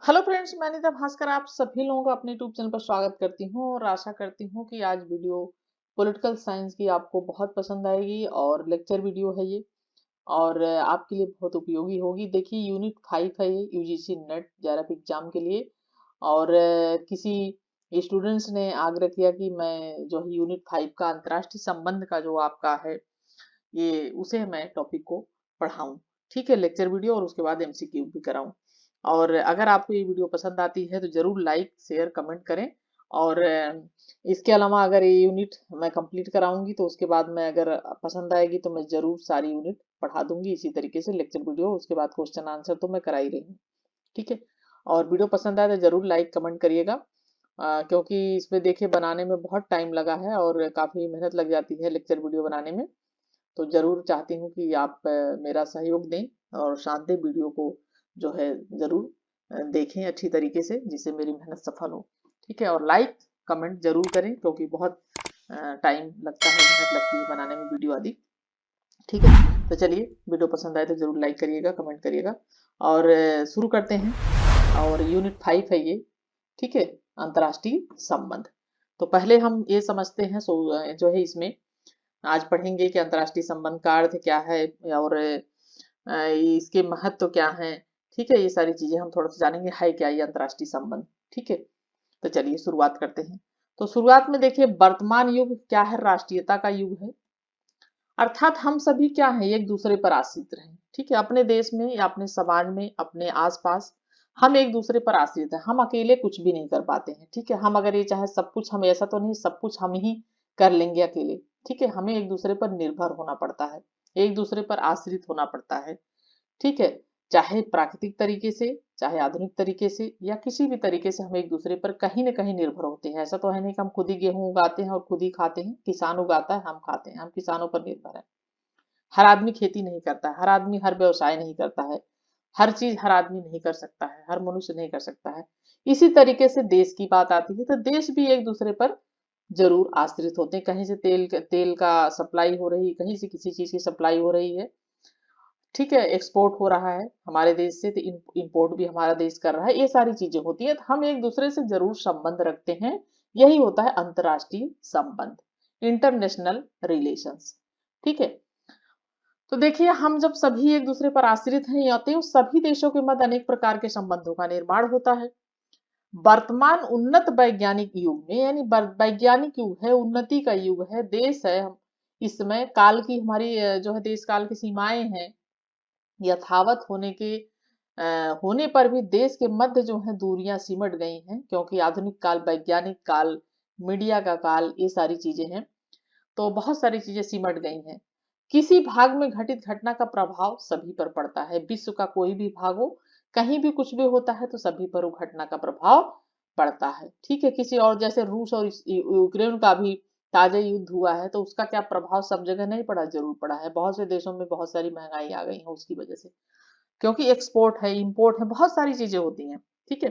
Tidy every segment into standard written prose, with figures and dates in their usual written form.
Hello friends, मैं निता भास्कर आप सभी लोगों का अपने यूट्यूब चैनल पर स्वागत करती हूँ और आशा करती हूँ कि आज वीडियो पॉलिटिकल साइंस की आपको बहुत पसंद आएगी और लेक्चर वीडियो है ये और आपके लिए बहुत उपयोगी होगी। देखिए, यूनिट 5 है ये यूजीसी नेट जेआरएफ एग्जाम के लिए। और किसी स्टूडेंट्स ने आग्रह किया कि मैं जो है यूनिट 5 का अंतर्राष्ट्रीय संबंध का जो आपका है ये उसे मैं टॉपिक को पढ़ाऊं। ठीक है, लेक्चर वीडियो और उसके बाद एमसीक्यू भी कराऊं। और अगर आपको ये वीडियो पसंद आती है तो जरूर लाइक शेयर कमेंट करें। और इसके अलावा अगर ये यूनिट मैं कंप्लीट कराऊंगी तो उसके बाद मैं अगर पसंद आएगी तो मैं जरूर सारी यूनिट पढ़ा दूंगी इसी तरीके से लेक्चर वीडियो, उसके बाद क्वेश्चन आंसर तो मैं करा ही रही हूँ। ठीक है, और वीडियो पसंद आए तो जरूर लाइक कमेंट करिएगा। क्योंकि इसमें देखिए बनाने में बहुत टाइम लगा है और काफी मेहनत लग जाती है लेक्चर वीडियो बनाने में। तो ज़रूर चाहती हूँ कि आप मेरा सहयोग दें और शानदार वीडियो को जो है ज़रूर देखें अच्छी तरीके से, जिससे मेरी मेहनत सफल हो। ठीक है, और लाइक कमेंट ज़रूर करें क्योंकि बहुत टाइम लगता है, मेहनत लगती है बनाने में वीडियो आदि। ठीक है, तो चलिए वीडियो पसंद आए तो ज़रूर लाइक करिएगा कमेंट करिएगा और शुरू करते हैं। और यूनिट 5 है ये। ठीक है, अंतर्राष्ट्रीय संबंध। तो पहले हम ये समझते हैं जो है इसमें आज पढ़ेंगे कि अंतर्राष्ट्रीय संबंध का अर्थ क्या है और इसके महत्व क्या है। ठीक है, ये सारी चीजें हम थोड़ा सा जानेंगे है क्या ये अंतर्राष्ट्रीय संबंध। ठीक है, तो चलिए शुरुआत करते हैं। तो शुरुआत में देखिए, वर्तमान युग क्या है, राष्ट्रीयता का युग है। अर्थात हम सभी क्या है, एक दूसरे पर आश्रित रहे। ठीक है, अपने देश में या अपने समाज में अपने आसपास हम एक दूसरे पर आश्रित है। हम अकेले कुछ भी नहीं कर पाते हैं। ठीक है, हम अगर ये चाहे सब कुछ, हम ऐसा तो नहीं सब कुछ हम ही कर लेंगे अकेले। ठीक है, हमें एक दूसरे पर निर्भर होना पड़ता है, एक दूसरे पर आश्रित होना पड़ता है। ठीक है, चाहे प्राकृतिक तरीके से चाहे आधुनिक तरीके से या किसी भी तरीके से हम एक दूसरे पर कहीं ना कहीं निर्भर होते हैं। ऐसा तो है नहीं कि हम खुद ही गेहूं उगाते हैं और खुद ही खाते हैं। किसान उगाता है, हम खाते हैं, हम किसानों पर निर्भर है। हर आदमी खेती नहीं करता है, हर आदमी हर व्यवसाय नहीं करता है, हर चीज हर आदमी नहीं कर सकता है, हर मनुष्य नहीं कर सकता है। इसी तरीके से देश की बात आती है तो देश भी एक दूसरे पर जरूर आश्रित होते हैं। कहीं से तेल का सप्लाई हो रही, कहीं से किसी चीज की सप्लाई हो रही है। ठीक है, एक्सपोर्ट हो रहा है हमारे देश से तो इंपोर्ट भी हमारा देश कर रहा है। ये सारी चीजें होती है तो हम एक दूसरे से जरूर संबंध रखते हैं। यही होता है अंतरराष्ट्रीय संबंध, इंटरनेशनल रिलेशंस। ठीक है, तो देखिए, हम जब सभी एक दूसरे पर आश्रित हैं या तो सभी देशों के मध्य अनेक प्रकार के संबंधों का निर्माण होता है। वर्तमान उन्नत वैज्ञानिक युग में, यानी वैज्ञानिक युग है, उन्नति का युग है, देश है हम। इस समय काल की हमारी जो है देश काल की सीमाएं हैं यथावत होने पर भी देश के मध्य जो है दूरियां सिमट गई हैं, क्योंकि आधुनिक काल, वैज्ञानिक काल, मीडिया का काल, ये सारी चीजें हैं। तो बहुत सारी चीजें सिमट गई हैं। किसी भाग में घटित घटना का प्रभाव सभी पर पड़ता है। विश्व का कोई भी भाग हो, कहीं भी कुछ भी होता है तो सभी पर वो घटना का प्रभाव पड़ता है। ठीक है, किसी और जैसे रूस और यूक्रेन का भी ताजा युद्ध हुआ है तो उसका क्या प्रभाव सब जगह नहीं पड़ा, जरूर पड़ा है। बहुत से देशों में बहुत सारी महंगाई आ गई है उसकी वजह से, क्योंकि एक्सपोर्ट है इम्पोर्ट है, बहुत सारी चीजें होती हैं। ठीक है,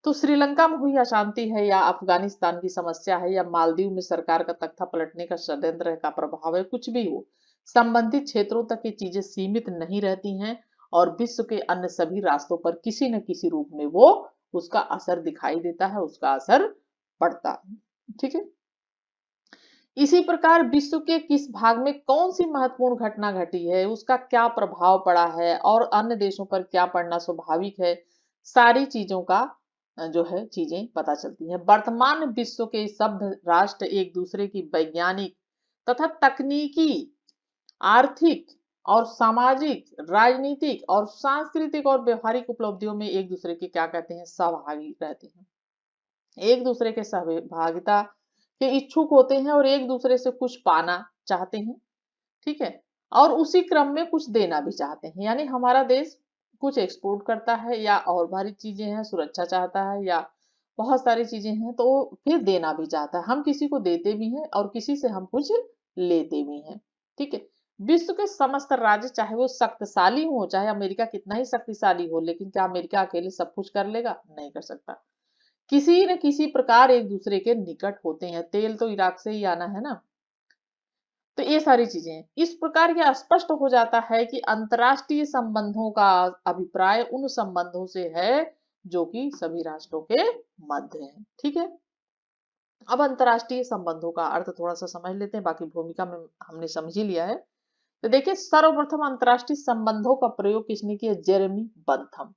तो श्रीलंका में हुई अशांति है या अफगानिस्तान की समस्या है या मालदीव में सरकार का तख्ता पलटने का षड्यंत्र का प्रभाव है, कुछ भी हो, संबंधित क्षेत्रों तक ये चीजें सीमित नहीं रहती हैं और विश्व के अन्य सभी रास्तों पर किसी न किसी रूप में वो उसका असर दिखाई देता है, उसका असर पड़ता है। ठीक है, इसी प्रकार विश्व के किस भाग में कौन सी महत्वपूर्ण घटना घटी है, उसका क्या प्रभाव पड़ा है और अन्य देशों पर क्या पड़ना स्वाभाविक है, सारी चीजों का जो है चीजें पता चलती हैं। वर्तमान विश्व के सभ्य राष्ट्र एक दूसरे की वैज्ञानिक तथा तकनीकी, आर्थिक और सामाजिक, राजनीतिक और सांस्कृतिक और व्यवहारिक उपलब्धियों में एक दूसरे के क्या कहते हैं, सहभागी रहते हैं। एक दूसरे के सहभागिता के इच्छुक होते हैं और एक दूसरे से कुछ पाना चाहते हैं। ठीक है, और उसी क्रम में कुछ देना भी चाहते हैं। यानी हमारा देश कुछ एक्सपोर्ट करता है या और भारी चीजें हैं, सुरक्षा चाहता है या बहुत सारी चीजें हैं, तो फिर देना भी चाहता है। हम किसी को देते भी हैं और किसी से हम कुछ लेते भी हैं। ठीक है, विश्व के समस्त राज्य चाहे वो शक्तिशाली हो, चाहे अमेरिका कितना ही शक्तिशाली हो, लेकिन क्या अमेरिका अकेले सब कुछ कर लेगा, नहीं कर सकता। किसी न किसी प्रकार एक दूसरे के निकट होते हैं। तेल तो इराक से ही आना है ना। तो ये सारी चीजें इस प्रकार यह स्पष्ट हो जाता है कि अंतरराष्ट्रीय संबंधों का अभिप्राय उन संबंधों से है जो कि सभी राष्ट्रों के मध्य है। ठीक है, अब अंतरराष्ट्रीय संबंधों का अर्थ थोड़ा सा समझ लेते हैं, बाकी भूमिका में हमने समझ ही लिया है। तो देखिए, सर्वप्रथम अंतरराष्ट्रीय संबंधों का प्रयोग किसने किया? Jeremy Bentham.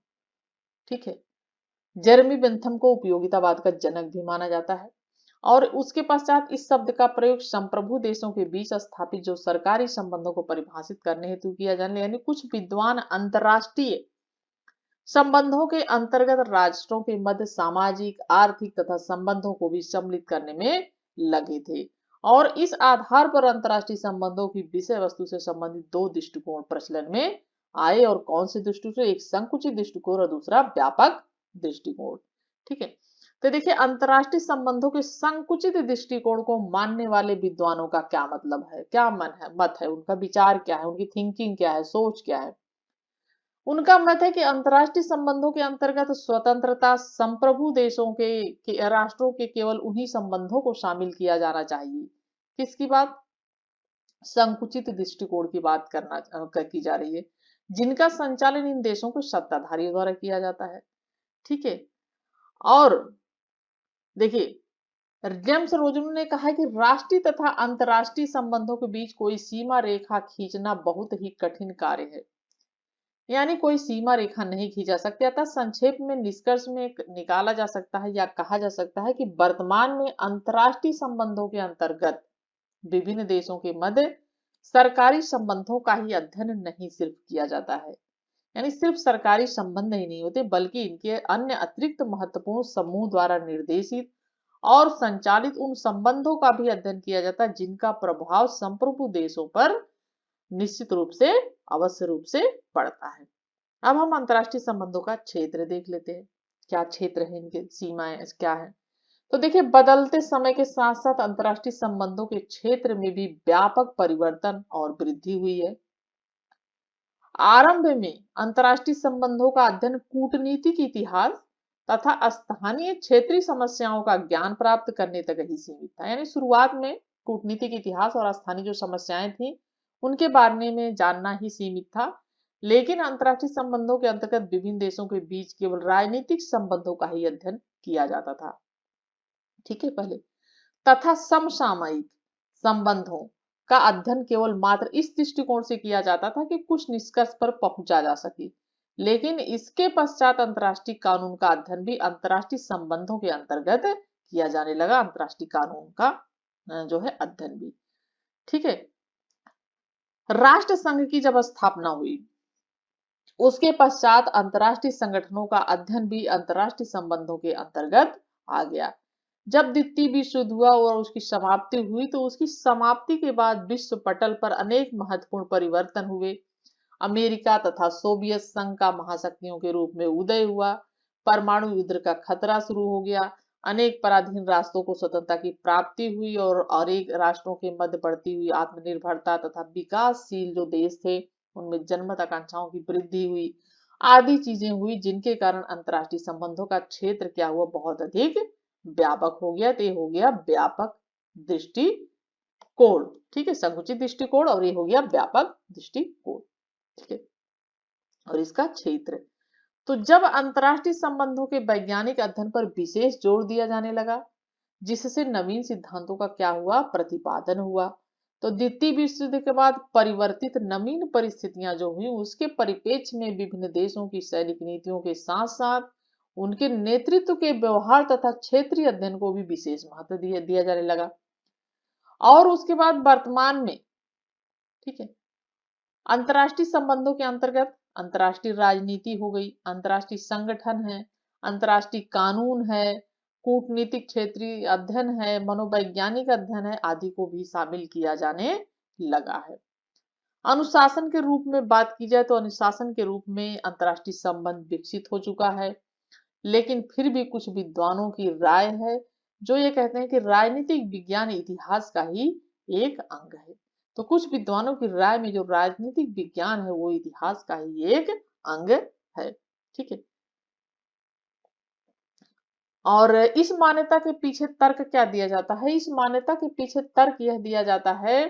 ठीक है, जेरेमी बेंथम को उपयोगितावाद का जनक भी माना जाता है। और उसके पश्चात इस शब्द का प्रयोग संप्रभु देशों के बीच स्थापित जो सरकारी संबंधों को परिभाषित करने हेतु किया जाने, यानी कुछ विद्वान अंतरराष्ट्रीय संबंधों के अंतर्गत राष्ट्रों के मध्य सामाजिक, आर्थिक तथा संबंधों को भी सम्मिलित करने में लगे थे। और इस आधार पर अंतरराष्ट्रीय संबंधों की विषय वस्तु से संबंधित दो दृष्टिकोण प्रचलन में आए। और कौन से दृष्टिकोण? एक संकुचित दृष्टिकोण और दूसरा व्यापक दृष्टिकोण। ठीक है, तो देखिए, अंतरराष्ट्रीय संबंधों के संकुचित दृष्टिकोण को मानने वाले विद्वानों का क्या मतलब है, क्या मत है, उनका विचार क्या है, उनकी थिंकिंग क्या है, सोच क्या है? उनका मत है कि अंतरराष्ट्रीय संबंधों के अंतर्गत स्वतंत्रता संप्रभु देशों के राष्ट्रों के केवल उन्हीं संबंधों को शामिल किया जाना चाहिए। किसकी बात? संकुचित दृष्टिकोण की बात की जा रही है, जिनका संचालन इन देशों के सत्ताधारियों द्वारा किया जाता है। ठीक है, और देखिए, जेम्स रोजन ने कहा है कि राष्ट्रीय तथा अंतरराष्ट्रीय संबंधों के बीच कोई सीमा रेखा खींचना बहुत ही कठिन कार्य है, यानी कोई सीमा रेखा नहीं खींचा सकती। अतः संक्षेप में निष्कर्ष में निकाला जा सकता है या कहा जा सकता है कि वर्तमान में अंतरराष्ट्रीय संबंधों के अंतर्गत विभिन्न देशों के मध्य सरकारी संबंधों का ही अध्ययन नहीं सिर्फ किया जाता है, यानी सिर्फ सरकारी संबंध ही नहीं होते, बल्कि इनके अन्य अतिरिक्त महत्वपूर्ण समूह द्वारा निर्देशित और संचालित उन संबंधों का भी अध्ययन किया जाता है, जिनका प्रभाव संप्रभु देशों पर निश्चित रूप से, अवश्य रूप से पड़ता है। अब हम अंतरराष्ट्रीय संबंधों का क्षेत्र देख लेते हैं, क्या क्षेत्र है, इनके सीमाएं क्या है। तो देखिए, बदलते समय के साथ साथ अंतरराष्ट्रीय संबंधों के क्षेत्र में भी व्यापक परिवर्तन और वृद्धि हुई है। आरंभ में अंतरराष्ट्रीय संबंधों का अध्ययन कूटनीतिक इतिहास तथा स्थानीय क्षेत्रीय समस्याओं का ज्ञान प्राप्त करने तक ही सीमित था, यानी शुरुआत में कूटनीतिक इतिहास और स्थानीय जो समस्याएं थी उनके बारे में जानना ही सीमित था। लेकिन अंतरराष्ट्रीय संबंधों के अंतर्गत विभिन्न देशों के बीच केवल राजनीतिक संबंधों का ही अध्ययन किया जाता था। ठीक है, पहले तथा समसामयिक संबंधों का अध्ययन केवल मात्र इस दृष्टिकोण से किया जाता था कि कुछ निष्कर्ष पर पहुंचा जा सके। लेकिन इसके पश्चात अंतरराष्ट्रीय कानून का अध्ययन भी अंतरराष्ट्रीय संबंधों के अंतर्गत किया जाने लगा, अंतरराष्ट्रीय कानून का जो है अध्ययन भी। ठीक है, राष्ट्र संघ की जब स्थापना हुई उसके पश्चात अंतरराष्ट्रीय संगठनों का अध्ययन भी अंतरराष्ट्रीय संबंधों के अंतर्गत आ गया। जब द्वितीय विश्व युद्ध हुआ और उसकी समाप्ति हुई तो उसकी समाप्ति के बाद विश्व पटल पर अनेक महत्वपूर्ण परिवर्तन हुए। अमेरिका तथा सोवियत संघ का महाशक्तियों के रूप में उदय हुआ, परमाणु युद्ध का खतरा शुरू हो गया, अनेक पराधीन राष्ट्रों को स्वतंत्रता की प्राप्ति हुई और अनेक राष्ट्रों के मध्य बढ़ती हुई आत्मनिर्भरता तथा विकासशील जो देश थे उनमें जनमत आकांक्षाओं की वृद्धि हुई, आदि चीजें हुई, जिनके कारण अंतरराष्ट्रीय संबंधों का क्षेत्र क्या हुआ? बहुत अधिक व्यापक हो गया। तो ये हो गया व्यापक दृष्टिकोण। ठीक है, संकुचित दृष्टिकोण और ये हो गया व्यापक दृष्टिकोण। ठीक है, और इसका क्षेत्र। तो जब अंतरराष्ट्रीय संबंधों के वैज्ञानिक अध्ययन पर विशेष जोर दिया जाने लगा, जिससे नवीन सिद्धांतों का क्या हुआ? प्रतिपादन हुआ। तो द्वितीय विश्व युद्ध के बाद परिवर्तित नवीन परिस्थितियां जो हुई उसके परिप्रेक्ष्य में विभिन्न देशों की सैनिक नीतियों के साथ साथ उनके नेतृत्व के व्यवहार तथा क्षेत्रीय अध्ययन को भी विशेष महत्व दिया जाने लगा। और उसके बाद वर्तमान में, ठीक है, अंतरराष्ट्रीय संबंधों के अंतर्गत अंतरराष्ट्रीय राजनीति हो गई, अंतरराष्ट्रीय संगठन है, अंतरराष्ट्रीय कानून है, कूटनीतिक क्षेत्रीय अध्ययन है, मनोवैज्ञानिक अध्ययन है, आदि को भी शामिल किया जाने लगा है। अनुशासन के रूप में बात की जाए तो अनुशासन के रूप में अंतरराष्ट्रीय संबंध विकसित हो चुका है। लेकिन फिर भी कुछ विद्वानों की राय है जो ये कहते हैं कि राजनीतिक विज्ञान इतिहास का ही एक अंग है। तो कुछ विद्वानों की राय में जो राजनीतिक विज्ञान है वो इतिहास का ही एक अंग है। ठीक है, और इस मान्यता के पीछे तर्क क्या दिया जाता है? इस मान्यता के पीछे तर्क यह दिया जाता है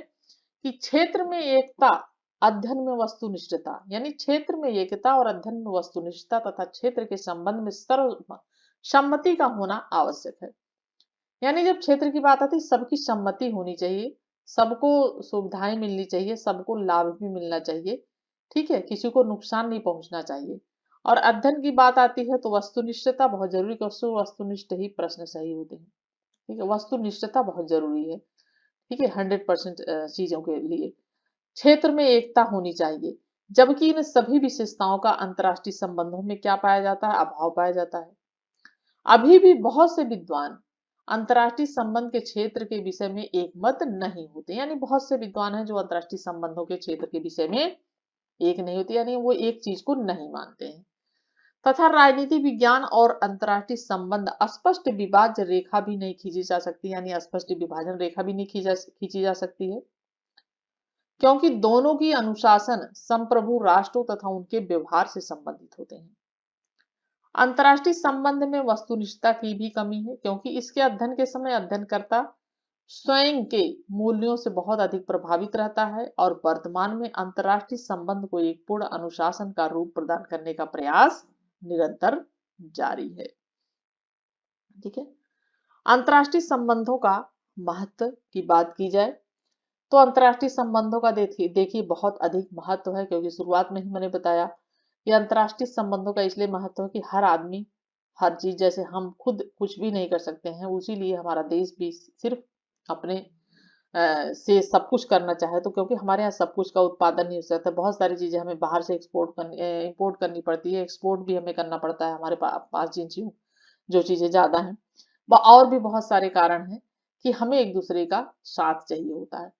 कि क्षेत्र में एकता अध्ययन में वस्तुनिष्ठता यानी क्षेत्र में एकता और अध्ययन में वस्तुनिष्ठता तथा क्षेत्र के संबंध में सर्व सम्मति का होना आवश्यक है। यानी जब क्षेत्र की बात आती है सबकी सम्मति होनी चाहिए, सबको सुविधाएं मिलनी चाहिए, सबको लाभ भी मिलना चाहिए, ठीक है, किसी को नुकसान नहीं पहुंचना चाहिए। और अध्ययन की बात आती है तो वस्तुनिष्ठता बहुत जरूरी, वस्तुनिष्ठ ही प्रश्न सही होते हैं, ठीक है, वस्तुनिष्ठता बहुत जरूरी है, ठीक है, 100% चीजों के लिए। क्षेत्र में एकता होनी चाहिए, जबकि इन सभी विशेषताओं का अंतर्राष्ट्रीय संबंधों में क्या पाया जाता है, अभाव पाया जाता है। अभी भी बहुत से विद्वान अंतर्राष्ट्रीय संबंध के क्षेत्र के विषय में एक मत नहीं होते, यानी बहुत से विद्वान हैं जो अंतर्राष्ट्रीय संबंधों के क्षेत्र के विषय में एक नहीं होते, यानी वो एक चीज को नहीं मानते हैं। तथा राजनीति विज्ञान और अंतर्राष्ट्रीय संबंध स्पष्ट विभाज्य रेखा भी नहीं खींची जा सकती, यानी स्पष्ट विभाजन रेखा भी नहीं खींची जा सकती है, क्योंकि दोनों की अनुशासन संप्रभु राष्ट्रों तथा उनके व्यवहार से संबंधित होते हैं। अंतर्राष्ट्रीय संबंध में वस्तुनिष्ठता की भी कमी है, क्योंकि इसके अध्ययन के समय अध्ययनकर्ता स्वयं के मूल्यों से बहुत अधिक प्रभावित रहता है और वर्तमान में अंतर्राष्ट्रीय संबंध को एक पूर्ण अनुशासन का रूप प्रदान करने का प्रयास निरंतर जारी है। ठीक है, अंतर्राष्ट्रीय संबंधों का महत्व की बात की जाए तो अंतर्राष्ट्रीय संबंधों का देखिए बहुत अधिक महत्व है, क्योंकि शुरुआत में ही मैंने बताया कि अंतर्राष्ट्रीय संबंधों का इसलिए महत्व है कि हर आदमी हर चीज, जैसे हम खुद कुछ भी नहीं कर सकते हैं, उसी लिए हमारा देश भी सिर्फ अपने से सब कुछ करना चाहे तो, क्योंकि हमारे यहाँ सब कुछ का उत्पादन नहीं हो सकता, बहुत सारी चीजें हमें बाहर से इंपोर्ट करनी पड़ती है, एक्सपोर्ट भी हमें करना पड़ता है हमारे पास जिन जो चीजें ज्यादा हैं, और भी बहुत सारे कारण हैं कि हमें एक दूसरे का साथ चाहिए होता है।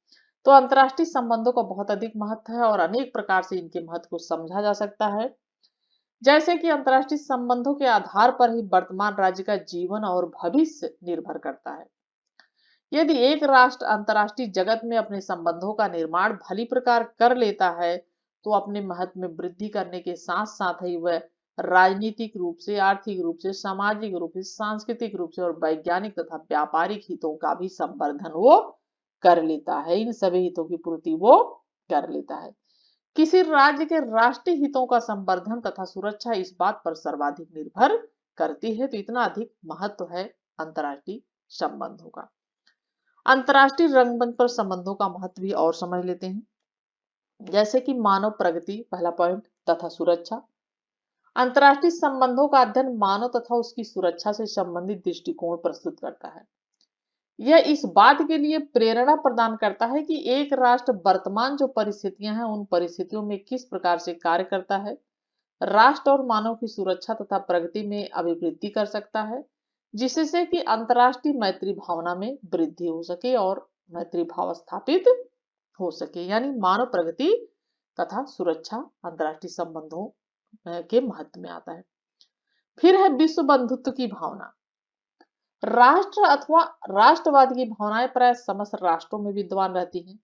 तो अंतर्राष्ट्रीय संबंधों का बहुत अधिक महत्व है और अनेक प्रकार से इनके महत्व को समझा जा सकता है, जैसे कि अंतर्राष्ट्रीय संबंधों के आधार पर ही वर्तमान राज्य का जीवन और भविष्य निर्भर करता है। यदि एक राष्ट्र अंतर्राष्ट्रीय जगत में अपने संबंधों का निर्माण भली प्रकार कर लेता है तो अपने महत्व में वृद्धि करने के साथ साथ ही वह राजनीतिक रूप से, आर्थिक रूप से, सामाजिक रूप से, सांस्कृतिक रूप से और वैज्ञानिक तथा व्यापारिक हितों का भी संवर्धन वो कर लेता है, इन सभी हितों की पूर्ति वो कर लेता है। किसी राज्य के राष्ट्रीय हितों का संवर्धन तथा सुरक्षा इस बात पर सर्वाधिक निर्भर करती है, तो इतना अधिक महत्व है अंतर्राष्ट्रीय संबंधों का। अंतर्राष्ट्रीय रंगमंच पर संबंधों का महत्व भी और समझ लेते हैं, जैसे कि मानव प्रगति पहला पॉइंट तथा सुरक्षा। अंतर्राष्ट्रीय संबंधों का अध्ययन मानव तथा उसकी सुरक्षा से संबंधित दृष्टिकोण प्रस्तुत करता है। यह इस बात के लिए प्रेरणा प्रदान करता है कि एक राष्ट्र वर्तमान जो परिस्थितियां हैं उन परिस्थितियों में किस प्रकार से कार्य करता है, राष्ट्र और मानव की सुरक्षा तथा प्रगति में अभिवृद्धि कर सकता है, जिससे कि अंतर्राष्ट्रीय मैत्री भावना में वृद्धि हो सके और मैत्री भाव स्थापित हो सके, यानी मानव प्रगति तथा सुरक्षा अंतर्राष्ट्रीय संबंधों के महत्व में आता है। फिर है विश्व बंधुत्व की भावना। राष्ट्र अथवा राष्ट्रवाद की भावनाएं प्राय समस्त राष्ट्रों में विद्यमान रहती हैं,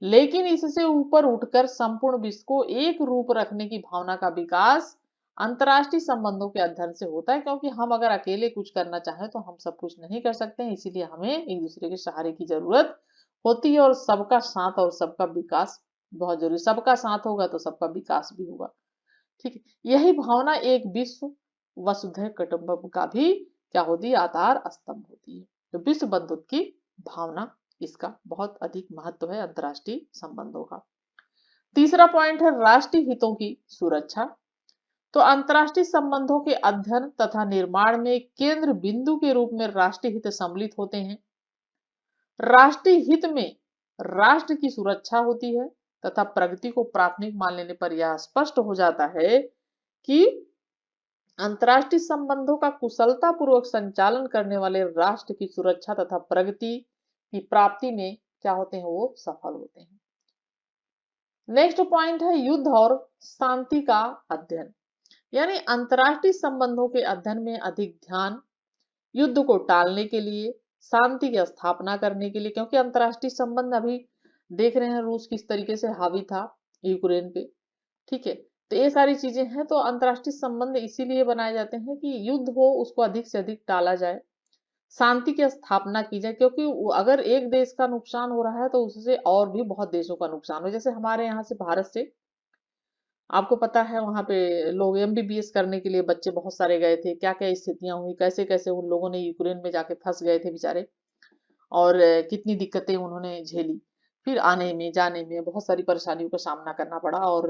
लेकिन इससे ऊपर उठकर संपूर्ण विश्व को एक रूप रखने की भावना का विकास अंतर्राष्ट्रीय संबंधों के अध्ययन से होता है, क्योंकि हम अगर अकेले कुछ करना चाहें तो हम सब कुछ नहीं कर सकते हैं, इसीलिए हमें एक दूसरे के सहारे की जरूरत होती है और सबका साथ और सबका विकास बहुत जरूरी, सबका साथ होगा तो सबका विकास भी होगा। ठीक है, यही भावना एक विश्व वसुधैव कुटुंबकम का भी क्या होती है, आधार स्तंभ होती है। तो विश्व बंधुत्व की भावना इसका बहुत अधिक महत्व है अंतर्राष्ट्रीय संबंधों का। तीसरा पॉइंट है राष्ट्रीय हितों की सुरक्षा। तो अंतर्राष्ट्रीय संबंधों के अध्ययन तथा निर्माण में केंद्र बिंदु के रूप में राष्ट्रीय हित सम्मिलित होते हैं। राष्ट्रीय हित में राष्ट्र की सुरक्षा होती है तथा प्रगति को प्राथमिक मान लेने पर यह स्पष्ट हो जाता है कि अंतर्राष्ट्रीय संबंधों का कुशलता पूर्वक संचालन करने वाले राष्ट्र की सुरक्षा तथा प्रगति की प्राप्ति में क्या होते हैं, वो सफल होते हैं। नेक्स्ट पॉइंट है युद्ध और शांति का अध्ययन, यानी अंतर्राष्ट्रीय संबंधों के अध्ययन में अधिक ध्यान युद्ध को टालने के लिए, शांति की स्थापना करने के लिए, क्योंकि अंतर्राष्ट्रीय संबंध अभी देख रहे हैं रूस किस तरीके से हावी था यूक्रेन पे, ठीक है, तो ये सारी चीजें हैं। तो अंतर्राष्ट्रीय संबंध इसीलिए बनाए जाते हैं कि युद्ध हो उसको अधिक से अधिक टाला जाए, शांति की स्थापना की जाए, क्योंकि अगर एक देश का नुकसान हो रहा है तो उससे और भी बहुत देशों का नुकसान हो। जैसे हमारे यहाँ से भारत से, आपको पता है वहां पे लोग एमबीबीएस करने के लिए बच्चे बहुत सारे गए थे, क्या क्या स्थितियां हुई, कैसे कैसे उन लोगों ने यूक्रेन में जाके फंस गए थे बेचारे, और कितनी दिक्कतें उन्होंने झेली। फिर आने में जाने में बहुत सारी परेशानियों का सामना करना पड़ा, और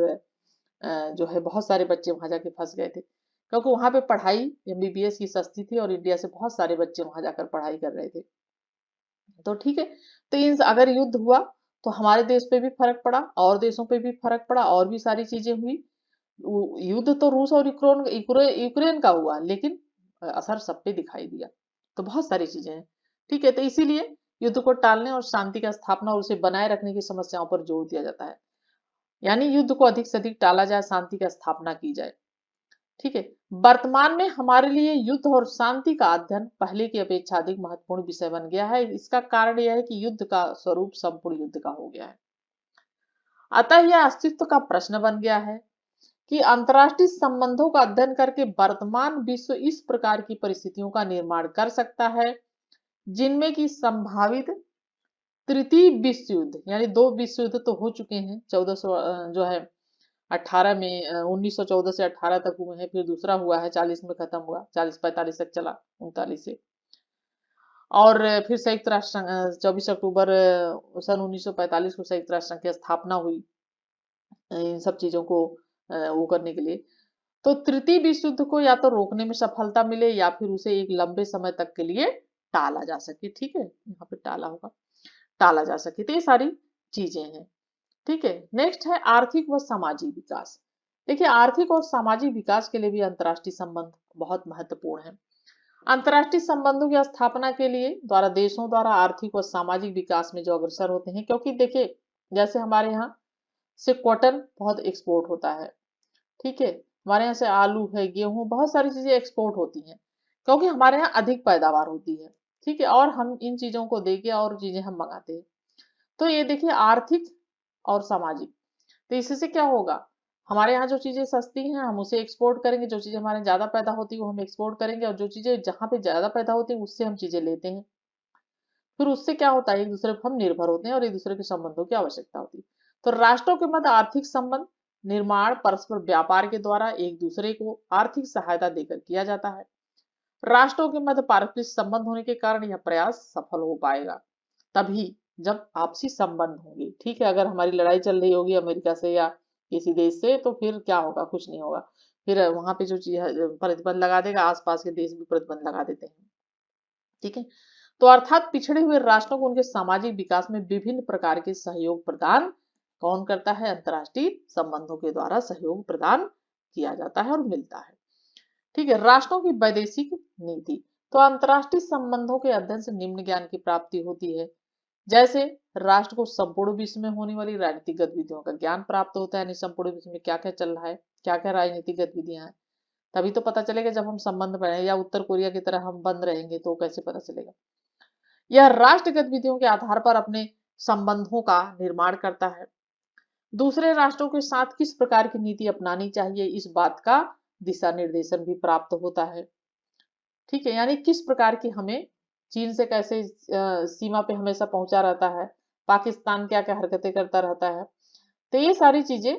जो है बहुत सारे बच्चे वहां जाके फंस गए थे, क्योंकि वहां पे पढ़ाई एमबीबीएस की सस्ती थी और इंडिया से बहुत सारे बच्चे वहां जाकर पढ़ाई कर रहे थे। तो ठीक है, तो इन अगर युद्ध हुआ तो हमारे देश पे भी फर्क पड़ा और देशों पे भी फर्क पड़ा और भी सारी चीजें हुई। युद्ध तो रूस और यूक्रेन का हुआ, लेकिन असर सब पे दिखाई दिया। तो बहुत सारी चीजें हैं। ठीक है, तो इसीलिए युद्ध को टालने और शांति का स्थापना और उसे बनाए रखने की समस्याओं पर जोर दिया जाता है। यानी युद्ध को अधिक से अधिक टाला जाए, शांति की स्थापना की जाए। ठीक है, वर्तमान में हमारे लिए युद्ध और शांति का अध्ययन पहले की अपेक्षा अधिक महत्वपूर्ण विषय बन गया है। इसका कारण यह है कि युद्ध का स्वरूप संपूर्ण युद्ध का हो गया है। अतः यह अस्तित्व का प्रश्न बन गया है कि अंतर्राष्ट्रीय संबंधों का अध्ययन करके वर्तमान विश्व इस प्रकार की परिस्थितियों का निर्माण कर सकता है जिनमें की संभावित तृतीय विश्व युद्ध, यानी दो विश्व युद्ध तो हो चुके हैं, 1400 जो है 18 में 1914 से 18 तक हुए हैं, फिर दूसरा हुआ है 40 में खत्म हुआ, 40-45 तक चला, 39 से। और फिर संयुक्त राष्ट्र 24 अक्टूबर सन 1945 को संयुक्त राष्ट्र संघ की स्थापना हुई इन सब चीजों को वो करने के लिए। तो तृतीय विश्व युद्ध को या तो रोकने में सफलता मिले या फिर उसे एक लंबे समय तक के लिए टाला जा सके। ठीक है, यहाँ पे टाला होगा, टाला जा सके। तो ये सारी चीजें हैं। ठीक है, नेक्स्ट है आर्थिक व सामाजिक विकास। देखिए, आर्थिक और सामाजिक विकास के लिए भी अंतर्राष्ट्रीय संबंध बहुत महत्वपूर्ण है। अंतर्राष्ट्रीय संबंधों की स्थापना के लिए द्वारा देशों द्वारा आर्थिक और सामाजिक विकास में जो अग्रसर होते हैं, क्योंकि देखिए जैसे हमारे यहाँ से कॉटन बहुत एक्सपोर्ट होता है। ठीक है, हमारे यहाँ से आलू है, गेहूं, बहुत सारी चीजें एक्सपोर्ट होती हैं, क्योंकि हमारे यहाँ अधिक पैदावार होती है। ठीक है, और हम इन चीजों को देके और चीजें हम मंगाते हैं। तो ये देखिए आर्थिक और सामाजिक, तो इससे क्या होगा, हमारे यहाँ जो चीजें सस्ती हैं हम उसे एक्सपोर्ट करेंगे, जो चीजें हमारे ज्यादा पैदा होती है वो हम एक्सपोर्ट करेंगे, और जो चीजें जहाँ पे ज्यादा पैदा होती है उससे हम चीजें लेते हैं। फिर उससे क्या होता है, एक दूसरे पर हम निर्भर होते हैं और एक दूसरे के संबंधों की आवश्यकता होती है। तो राष्ट्रों के मध्य आर्थिक संबंध निर्माण परस्पर व्यापार के द्वारा एक दूसरे को आर्थिक सहायता देकर किया जाता है। राष्ट्रों के मध्य पारस्परिक संबंध होने के कारण यह प्रयास सफल हो पाएगा तभी जब आपसी संबंध होंगे। ठीक है, अगर हमारी लड़ाई चल रही होगी अमेरिका से या किसी देश से, तो फिर क्या होगा, कुछ नहीं होगा। फिर वहां पे जो चीज प्रतिबंध लगा देगा, आसपास के देश भी प्रतिबंध लगा देते हैं। ठीक है, तो अर्थात पिछड़े हुए राष्ट्रों को उनके सामाजिक विकास में विभिन्न प्रकार के सहयोग प्रदान कौन करता है, अंतर्राष्ट्रीय संबंधों के द्वारा सहयोग प्रदान किया जाता है और मिलता है। ठीक है, राष्ट्रों की वैदेशिक नीति, तो अंतर्राष्ट्रीय संबंधों के अध्ययन से निम्न ज्ञान की प्राप्ति होती है। जैसे राष्ट्र को संपूर्ण विश्व में होने वाली राजनीतिक गतिविधियों का ज्ञान प्राप्त होता है, यानी संपूर्ण विश्व में क्या क्या चल रहा है, क्या क्या राजनीतिक गतिविधियां हैं, तभी तो पता चलेगा। जब हम संबंध बनाए, या उत्तर कोरिया की तरह हम बंद रहेंगे तो कैसे पता चलेगा। यह राष्ट्र गतिविधियों के आधार पर अपने संबंधों का निर्माण करता है। दूसरे राष्ट्रों के साथ किस प्रकार की नीति अपनानी चाहिए, इस बात का दिशा निर्देशन भी प्राप्त होता है। ठीक है, यानी किस प्रकार की हमें चीन से कैसे सीमा पे हमेशा पहुंचा रहता है, पाकिस्तान क्या क्या हरकतें करता रहता है, तो ये सारी चीजें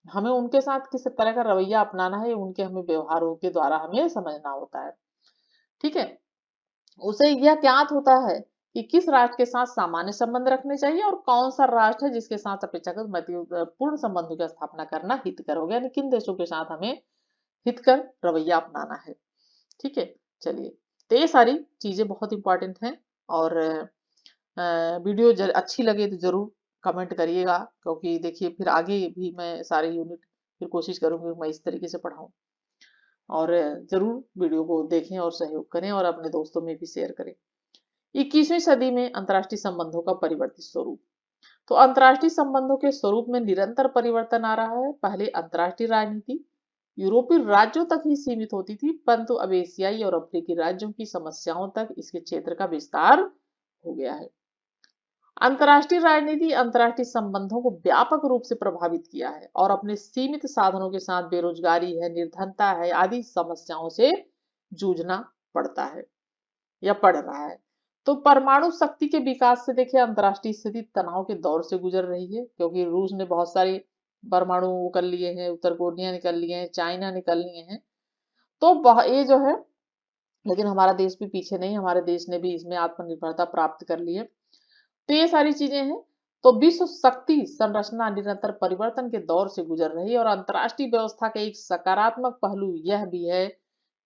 हमें उनके साथ किस तरह का रवैया अपनाना है, उनके हमें व्यवहारों के द्वारा हमें समझना होता है। ठीक है, उसे यह ज्ञात होता है कि किस राष्ट्र के साथ सामान्य संबंध रखने चाहिए और कौन सा राष्ट्र है जिसके साथ अपेक्षाकृत महत्वपूर्ण संबंधों की स्थापना करना हितकर होगा, यानी किन देशों के साथ हमें हितकर रवैया अपनाना है। ठीक है, चलिए, तो ये सारी चीजें बहुत इंपॉर्टेंट हैं, और वीडियो अच्छी लगे तो जरूर कमेंट करिएगा, क्योंकि देखिए फिर आगे भी मैं सारे यूनिट फिर कोशिश करूंगी मैं इस तरीके से पढ़ाऊं। और जरूर वीडियो को देखें और सहयोग करें और अपने दोस्तों में भी शेयर करें। 21वीं सदी में अंतर्राष्ट्रीय संबंधों का परिवर्तित स्वरूप, तो अंतर्राष्ट्रीय संबंधों के स्वरूप में निरंतर परिवर्तन आ रहा है। पहले अंतर्राष्ट्रीय राजनीति यूरोपीय राज्यों तक ही सीमित होती थी, परंतु अब एशियाई और अफ्रीकी राज्यों की समस्याओं तक इसके क्षेत्र का विस्तार हो गया है। अंतर्राष्ट्रीय राजनीति अंतर्राष्ट्रीय संबंधों को व्यापक रूप से प्रभावित किया है और अपने सीमित साधनों के साथ बेरोजगारी है, निर्धनता है आदि समस्याओं से जूझना पड़ता है। या पड़ रहा है। तो परमाणु शक्ति के विकास से देखिए अंतर्राष्ट्रीय स्थिति तनाव के दौर से गुजर रही है, क्योंकि रूस ने बहुत सारी परमाणु वो कर लिए हैं, उत्तर कोरिया निकल लिए हैं, चाइना निकल लिए हैं। तो ये जो है, लेकिन हमारा देश भी पीछे नहीं, हमारे देश ने भी इसमें आत्मनिर्भरता प्राप्त कर ली है। तो ये सारी चीजें हैं। तो विश्व शक्ति संरचना निरंतर परिवर्तन के दौर से गुजर रही है, और अंतर्राष्ट्रीय व्यवस्था का एक सकारात्मक पहलू यह भी है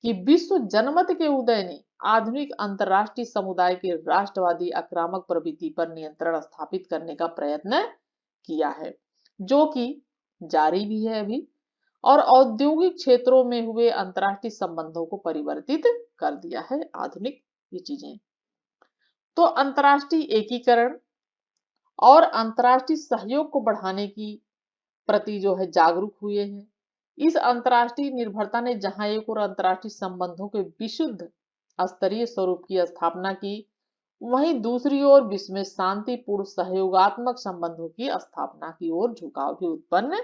कि विश्व जनमत के उदय ने आधुनिक अंतर्राष्ट्रीय समुदाय के राष्ट्रवादी आक्रामक प्रवृत्ति पर नियंत्रण स्थापित करने का प्रयत्न किया है, जो कि जारी भी है अभी, और औद्योगिक क्षेत्रों में हुए अंतर्राष्ट्रीय संबंधों को परिवर्तित कर दिया है आधुनिक ये चीजें। तो अंतर्राष्ट्रीय एकीकरण और अंतर्राष्ट्रीय सहयोग को बढ़ाने की प्रति जो है जागरूक हुए हैं। इस अंतर्राष्ट्रीय निर्भरता ने जहां एक और अंतर्राष्ट्रीय संबंधों के विशुद्ध स्तरीय स्वरूप की स्थापना की, वहीं दूसरी ओर विश्व में शांतिपूर्ण सहयोगात्मक संबंधों की स्थापना की ओर झुकाव भी उत्पन्न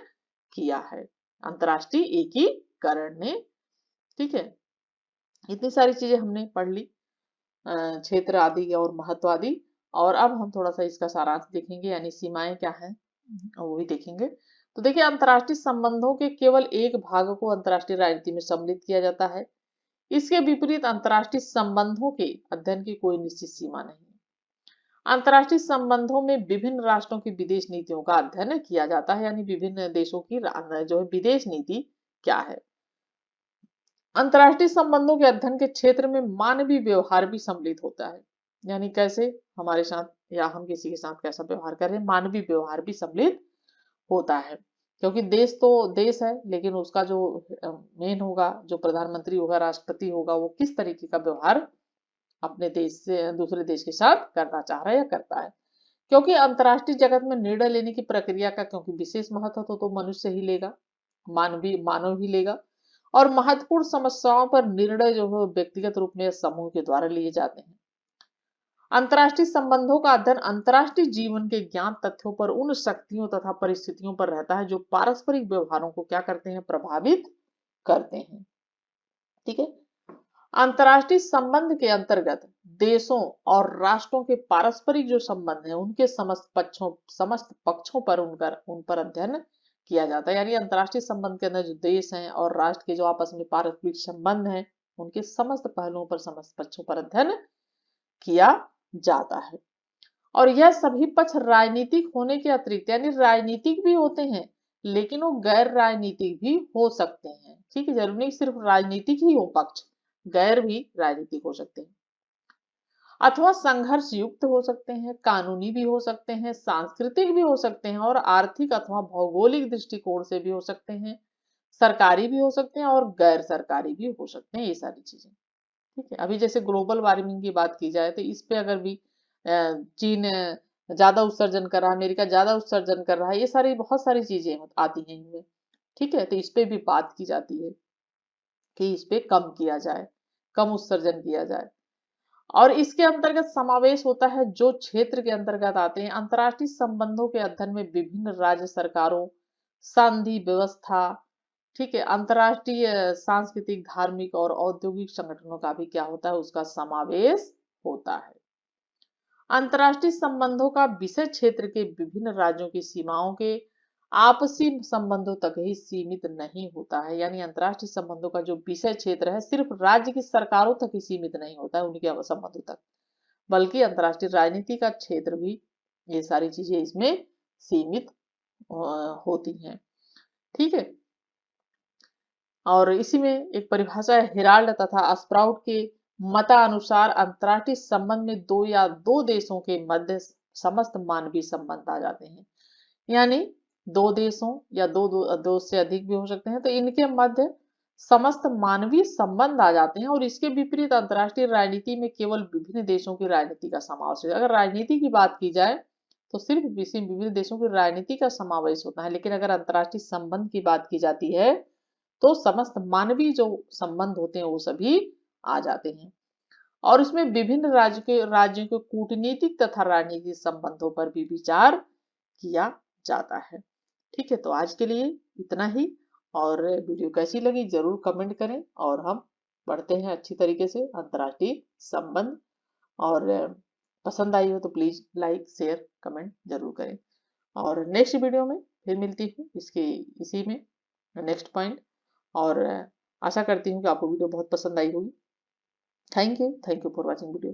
किया है अंतर्राष्ट्रीय एकीकरण ने। ठीक है, इतनी सारी चीजें हमने पढ़ ली, क्षेत्र आदि और महत्व आदि। और अब हम थोड़ा सा इसका सारांश देखेंगे, यानी सीमाएं क्या हैं वो भी देखेंगे। तो देखिए, अंतर्राष्ट्रीय संबंधों के केवल एक भाग को अंतर्राष्ट्रीय राजनीति में सम्मिलित किया जाता है। इसके विपरीत अंतर्राष्ट्रीय संबंधों के अध्ययन की कोई निश्चित सीमा नहीं। अंतर्राष्ट्रीय संबंधों में विभिन्न राष्ट्रों की विदेश नीतियों का अध्ययन किया जाता है, यानी विभिन्न देशों की जो है विदेश नीति क्या है। अंतर्राष्ट्रीय संबंधों के अध्ययन के क्षेत्र में मानवीय व्यवहार भी सम्मिलित होता है, यानी कैसे हमारे साथ या हम किसी के साथ कैसा व्यवहार कर रहे हैं, मानवीय व्यवहार भी सम्मिलित होता है। क्योंकि देश तो देश है, लेकिन उसका जो मेन होगा, जो प्रधानमंत्री होगा, राष्ट्रपति होगा, वो किस तरीके का व्यवहार अपने देश से दूसरे देश के साथ करना चाह रहा है या करता है। क्योंकि अंतर्राष्ट्रीय जगत में निर्णय लेने की प्रक्रिया का क्योंकि विशेष महत्व तो मनुष्य ही लेगा, मानव ही लेगा, और महत्वपूर्ण समस्याओं पर निर्णय जो है व्यक्तिगत रूप में समूह के द्वारा लिए जाते हैं। अंतर्राष्ट्रीय संबंधों का अध्ययन अंतर्राष्ट्रीय जीवन के ज्ञात तथ्यों पर उन शक्तियों तथा परिस्थितियों पर रहता है जो पारस्परिक व्यवहारों को क्या करते हैं, प्रभावित करते हैं। ठीक है, अंतर्राष्ट्रीय संबंध के अंतर्गत देशों और राष्ट्रों के पारस्परिक जो संबंध है उनके समस्त पक्षों पर उन पर अध्ययन किया जाता है। यानी अंतर्राष्ट्रीय संबंध के अंदर जो देश हैं और राष्ट्र के जो आपस में पारस्परिक संबंध हैं उनके समस्त पहलुओं पर, समस्त पक्षों पर अध्ययन किया जाता है। और यह सभी पक्ष राजनीतिक होने के अतिरिक्त, यानी राजनीतिक भी होते हैं लेकिन वो गैर राजनीतिक भी हो सकते हैं। ठीक है, जरूरी नहीं सिर्फ राजनीतिक ही हो पक्ष, गैर भी राजनीतिक हो सकते हैं, अथवा संघर्ष युक्त हो सकते हैं, कानूनी भी हो सकते हैं, सांस्कृतिक भी हो सकते हैं, और आर्थिक अथवा भौगोलिक दृष्टिकोण से भी हो सकते हैं, सरकारी भी हो सकते हैं और गैर सरकारी भी हो सकते हैं, ये सारी चीजें। ठीक है, अभी जैसे ग्लोबल वार्मिंग की बात की जाए तो इस पे अगर भी चीन ज्यादा उत्सर्जन कर रहा है, अमेरिका ज्यादा उत्सर्जन कर रहा है, ये सारी बहुत सारी चीजें आती हैं इनमें। ठीक है, तो इस पे भी बात की जाती है कि इस पे कम किया जाए, कम उत्सर्जन किया जाए। और इसके अंतर्गत समावेश होता है जो क्षेत्र के अंतर्गत आते हैं अंतर्राष्ट्रीय संबंधों के अध्ययन में विभिन्न राज्य सरकारों, संधि व्यवस्था, ठीक है, अंतर्राष्ट्रीय सांस्कृतिक, धार्मिक और औद्योगिक संगठनों का भी क्या होता है, उसका समावेश होता है। अंतर्राष्ट्रीय संबंधों का विषय क्षेत्र के विभिन्न राज्यों की सीमाओं के आपसी संबंधों तक ही सीमित नहीं होता है। यानी अंतर्राष्ट्रीय संबंधों का जो विषय क्षेत्र है सिर्फ राज्य की सरकारों तक ही सीमित नहीं होता है, उनके संबंधों तक, बल्कि अंतर्राष्ट्रीय राजनीति का क्षेत्र भी, ये सारी चीजें इसमें सीमित होती हैं। ठीक है, और इसी में एक परिभाषा है हेराल्ड तथा स्प्राउट के मतानुसार अंतर्राष्ट्रीय संबंध में दो देशों के मध्य समस्त मानवीय संबंध आ जाते हैं। यानी दो देशों या दो से अधिक भी हो सकते हैं, तो इनके मध्य समस्त मानवीय संबंध आ जाते हैं। और इसके विपरीत अंतर्राष्ट्रीय राजनीति में केवल विभिन्न देशों की राजनीति का समावेश है। अगर राजनीति की बात की जाए तो सिर्फ विभिन्न देशों की राजनीति का समावेश होता है, लेकिन अगर अंतर्राष्ट्रीय संबंध की बात की जाती है तो समस्त मानवीय जो संबंध होते हैं वो सभी आ जाते हैं। और इसमें विभिन्न राज्यों के कूटनीतिक तथा राजनीतिक संबंधों पर भी विचार किया जाता है। ठीक है, तो आज के लिए इतना ही, और वीडियो कैसी लगी जरूर कमेंट करें और हम बढ़ते हैं अच्छी तरीके से अंतर्राष्ट्रीय संबंध। और पसंद आई हो तो प्लीज़ लाइक शेयर कमेंट जरूर करें। और नेक्स्ट वीडियो में फिर मिलती हूँ इसी में नेक्स्ट पॉइंट। और आशा करती हूँ कि आपको वीडियो बहुत पसंद आई होगी। Thank you for watching video.